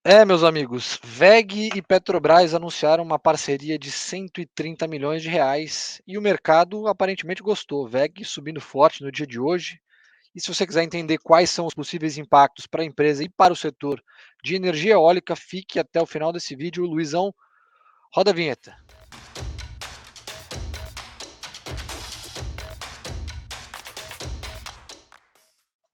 Meus amigos, WEG e Petrobras anunciaram uma parceria de 130 milhões de reais e o mercado aparentemente gostou. WEG subindo forte no dia de hoje. E se você quiser entender quais são os possíveis impactos para a empresa e para o setor de energia eólica, fique até o final desse vídeo. Luizão, roda a vinheta.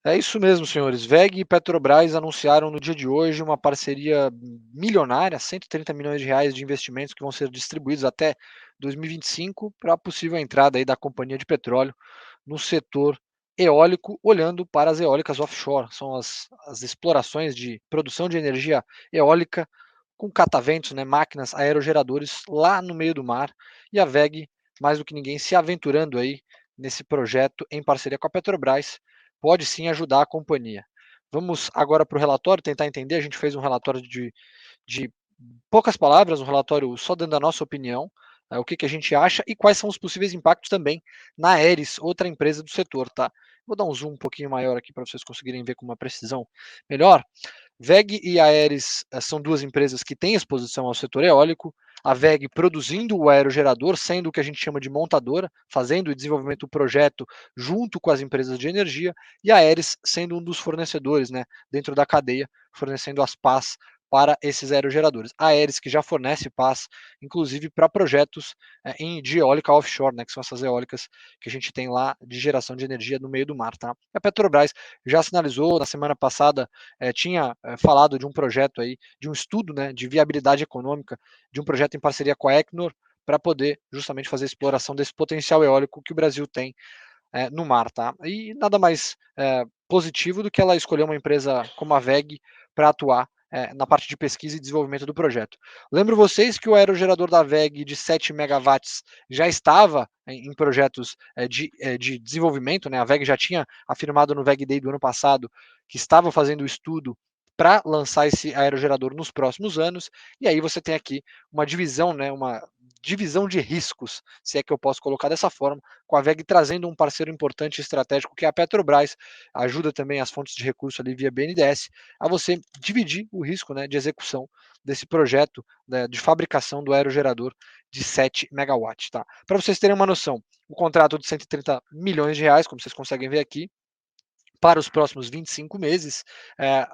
É isso mesmo, senhores. WEG e Petrobras anunciaram no dia de hoje uma parceria milionária, 130 milhões de reais de investimentos que vão ser distribuídos até 2025 para a possível entrada aí da companhia de petróleo no setor eólico, olhando para as eólicas offshore. São as explorações de produção de energia eólica com cataventos, né, máquinas aerogeradores lá no meio do mar. E a WEG, mais do que ninguém, se aventurando aí nesse projeto em parceria com a Petrobras, pode sim ajudar a companhia. Vamos agora para o relatório, tentar entender. A gente fez um relatório de poucas palavras, um relatório só dando a nossa opinião, o que a gente acha e quais são os possíveis impactos também na Aeris, outra empresa do setor, tá? Vou dar um zoom um pouquinho maior aqui para vocês conseguirem ver com uma precisão melhor. WEG e a Aeris são duas empresas que têm exposição ao setor eólico. A WEG produzindo o aerogerador, sendo o que a gente chama de montadora, fazendo o desenvolvimento do projeto junto com as empresas de energia, e a Aeris sendo um dos fornecedores, né, dentro da cadeia, fornecendo as pás para esses aerogeradores. A Aeris que já fornece pás, inclusive para projetos de eólica offshore, né, que são essas eólicas que a gente tem lá de geração de energia no meio do mar. Tá? A Petrobras já sinalizou na semana passada, tinha falado de um projeto aí, de um estudo, né, de viabilidade econômica, de um projeto em parceria com a Equinor, para poder justamente fazer a exploração desse potencial eólico que o Brasil tem no mar. Tá? E nada mais positivo do que ela escolher uma empresa como a WEG para atuar na parte de pesquisa e desenvolvimento do projeto. Lembro vocês que o aerogerador da WEG de 7 megawatts já estava em projetos de desenvolvimento, né? A WEG já tinha afirmado no WEG Day do ano passado que estava fazendo o estudo para lançar esse aerogerador nos próximos anos, e aí você tem aqui uma divisão, né, uma divisão de riscos, se é que eu posso colocar dessa forma, com a WEG trazendo um parceiro importante e estratégico que é a Petrobras, ajuda também as fontes de recurso ali via BNDES, a você dividir o risco, né, de execução desse projeto, né, de fabricação do aerogerador de 7 megawatts. Tá? Para vocês terem uma noção, o contrato de 130 milhões de reais, como vocês conseguem ver aqui, para os próximos 25 meses. É,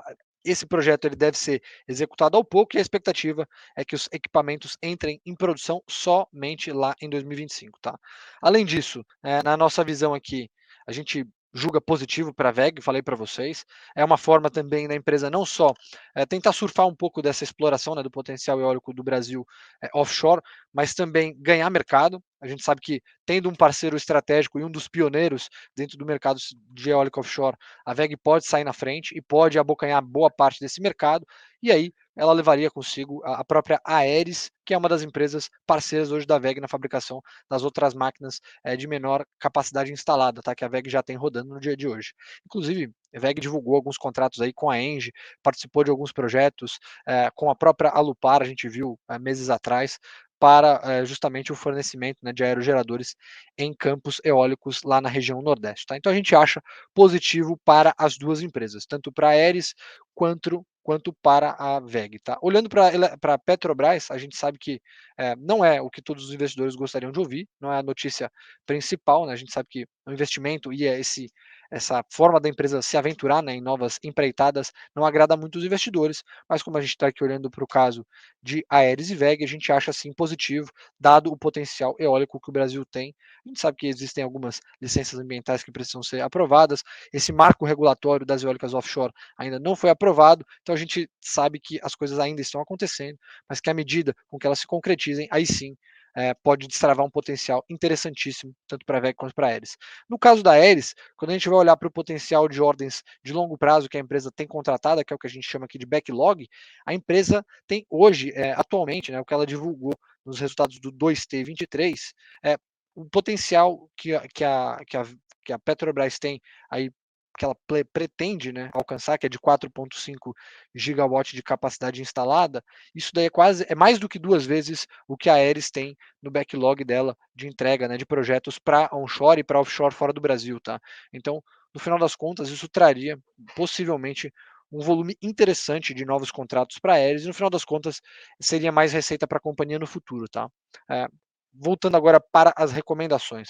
esse projeto ele deve ser executado ao pouco e a expectativa é que os equipamentos entrem em produção somente lá em 2025. Tá? Além disso, na nossa visão aqui, a gente julga positivo para a WEG, falei para vocês. É uma forma também da empresa não só tentar surfar um pouco dessa exploração, né, do potencial eólico do Brasil offshore, mas também ganhar mercado. A gente sabe que tendo um parceiro estratégico e um dos pioneiros dentro do mercado de eólica offshore, a WEG pode sair na frente e pode abocanhar boa parte desse mercado, e aí ela levaria consigo a própria Aeris, que é uma das empresas parceiras hoje da WEG na fabricação das outras máquinas de menor capacidade instalada, tá? Que a WEG já tem rodando no dia de hoje. Inclusive, a WEG divulgou alguns contratos aí com a Engie, participou de alguns projetos com a própria Alupar, a gente viu meses atrás, para justamente o fornecimento, né, de aerogeradores em campos eólicos lá na região Nordeste. Tá? Então a gente acha positivo para as duas empresas, tanto para a Aeris quanto para a WEG. Tá? Olhando para a Petrobras, a gente sabe que não é o que todos os investidores gostariam de ouvir, não é a notícia principal, né? A gente sabe que o investimento e essa forma da empresa se aventurar, né, em novas empreitadas não agrada muito os investidores, mas como a gente está aqui olhando para o caso de Aeris e WEG, a gente acha assim positivo, dado o potencial eólico que o Brasil tem. A gente sabe que existem algumas licenças ambientais que precisam ser aprovadas, esse marco regulatório das eólicas offshore ainda não foi aprovado, então a gente sabe que as coisas ainda estão acontecendo, mas que à medida com que elas se concretizem, aí sim pode destravar um potencial interessantíssimo, tanto para a WEG quanto para a Aeris. No caso da Aeris, quando a gente vai olhar para o potencial de ordens de longo prazo que a empresa tem contratada, que é o que a gente chama aqui de backlog, a empresa tem hoje, atualmente, né, o que ela divulgou nos resultados do 2T23, o potencial que a Petrobras tem aí, que ela pretende, né, alcançar, que é de 4,5 gigawatts de capacidade instalada, isso daí é mais do que duas vezes o que a Aeris tem no backlog dela de entrega, né, de projetos para onshore e para offshore fora do Brasil. Tá? Então, no final das contas, isso traria possivelmente um volume interessante de novos contratos para Aeris e no final das contas seria mais receita para a companhia no futuro, tá? É, voltando agora para as recomendações.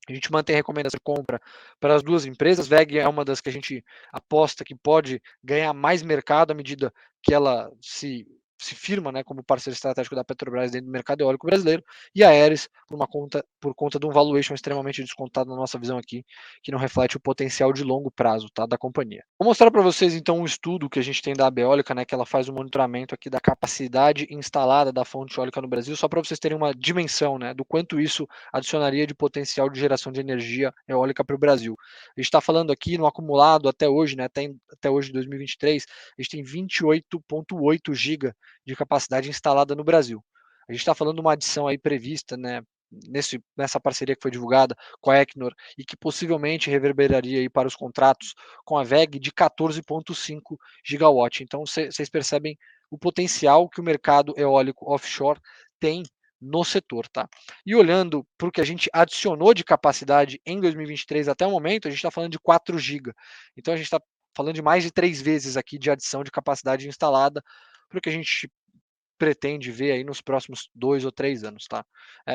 A gente mantém a recomendação de compra para as duas empresas. VEG é uma das que a gente aposta que pode ganhar mais mercado à medida que ela se firma, né, como parceiro estratégico da Petrobras dentro do mercado eólico brasileiro, e a Aeris por conta de um valuation extremamente descontado na nossa visão aqui, que não reflete o potencial de longo prazo, tá, da companhia. Vou mostrar para vocês então um estudo que a gente tem da Abeólica, né, que ela faz um monitoramento aqui da capacidade instalada da fonte eólica no Brasil, só para vocês terem uma dimensão, né, do quanto isso adicionaria de potencial de geração de energia eólica para o Brasil. A gente está falando aqui no acumulado até hoje, né, até hoje, 2023, a gente tem 28,8 GB de capacidade instalada no Brasil. A gente está falando de uma adição aí prevista, né, nessa parceria que foi divulgada com a Equinor e que possivelmente reverberaria aí para os contratos com a VEG de 14,5 gigawatt. Então vocês percebem o potencial que o mercado eólico offshore tem no setor, tá? E olhando para o que a gente adicionou de capacidade em 2023 até o momento, a gente está falando de 4 GB. Então a gente está falando de mais de 3 vezes aqui de adição de capacidade instalada para o que a gente pretende ver aí nos próximos 2 ou 3 anos, tá?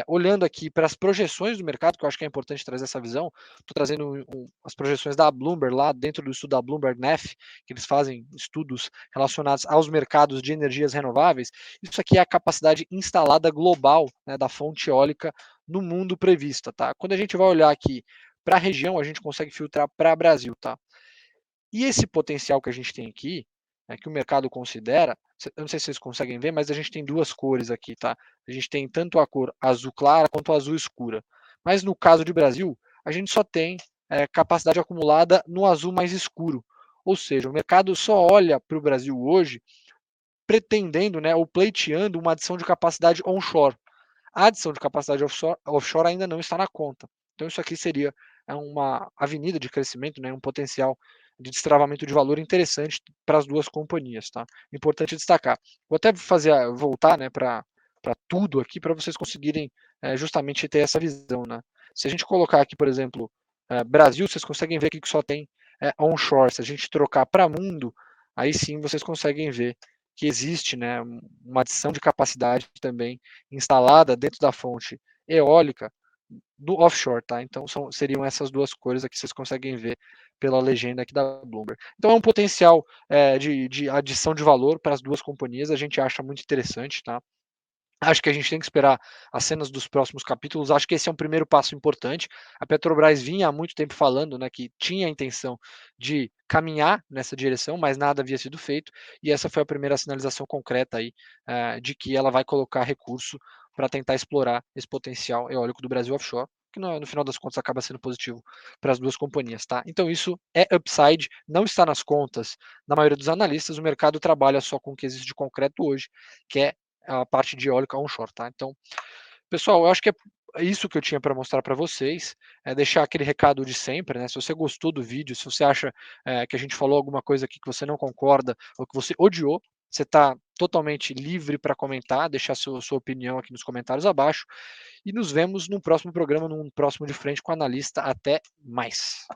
Olhando aqui para as projeções do mercado, que eu acho que é importante trazer essa visão, estou trazendo as projeções da Bloomberg lá dentro do estudo da Bloomberg NEF, que eles fazem estudos relacionados aos mercados de energias renováveis. Isso aqui é a capacidade instalada global, né, da fonte eólica no mundo prevista, tá? Quando a gente vai olhar aqui para a região, a gente consegue filtrar para o Brasil, tá? E esse potencial que a gente tem aqui, que o mercado considera, eu não sei se vocês conseguem ver, mas a gente tem duas cores aqui, tá? A gente tem tanto a cor azul clara quanto a azul escura. Mas no caso de Brasil, a gente só tem capacidade acumulada no azul mais escuro. Ou seja, o mercado só olha para o Brasil hoje pretendendo, né, ou pleiteando uma adição de capacidade onshore. A adição de capacidade offshore ainda não está na conta. Então, isso aqui seria uma avenida de crescimento, né, um potencial de destravamento de valor interessante para as duas companhias. Tá? Importante destacar. Vou até voltar, né, para tudo aqui para vocês conseguirem justamente ter essa visão. Né? Se a gente colocar aqui, por exemplo, Brasil, vocês conseguem ver aqui que só tem onshore. Se a gente trocar para mundo, aí sim vocês conseguem ver que existe, né, uma adição de capacidade também instalada dentro da fonte eólica do offshore, tá? Então seriam essas duas cores aqui que vocês conseguem ver pela legenda aqui da Bloomberg. Então é um potencial de adição de valor para as duas companhias, a gente acha muito interessante, tá? Acho que a gente tem que esperar as cenas dos próximos capítulos. Acho que esse é um primeiro passo importante. A Petrobras vinha há muito tempo falando, né, que tinha a intenção de caminhar nessa direção, mas nada havia sido feito. E essa foi a primeira sinalização concreta aí de que ela vai colocar recurso para tentar explorar esse potencial eólico do Brasil offshore, que no final das contas acaba sendo positivo para as duas companhias, tá? Então isso é upside, não está nas contas da maioria dos analistas. O mercado trabalha só com o que existe de concreto hoje, que é a parte de eólica onshore, tá? Então, pessoal, eu acho que é isso que eu tinha para mostrar para vocês, deixar aquele recado de sempre, né? Se você gostou do vídeo, se você acha que a gente falou alguma coisa aqui que você não concorda ou que você odiou, você está totalmente livre para comentar, deixar sua opinião aqui nos comentários abaixo e nos vemos num próximo programa, num próximo de frente com o analista. Até mais.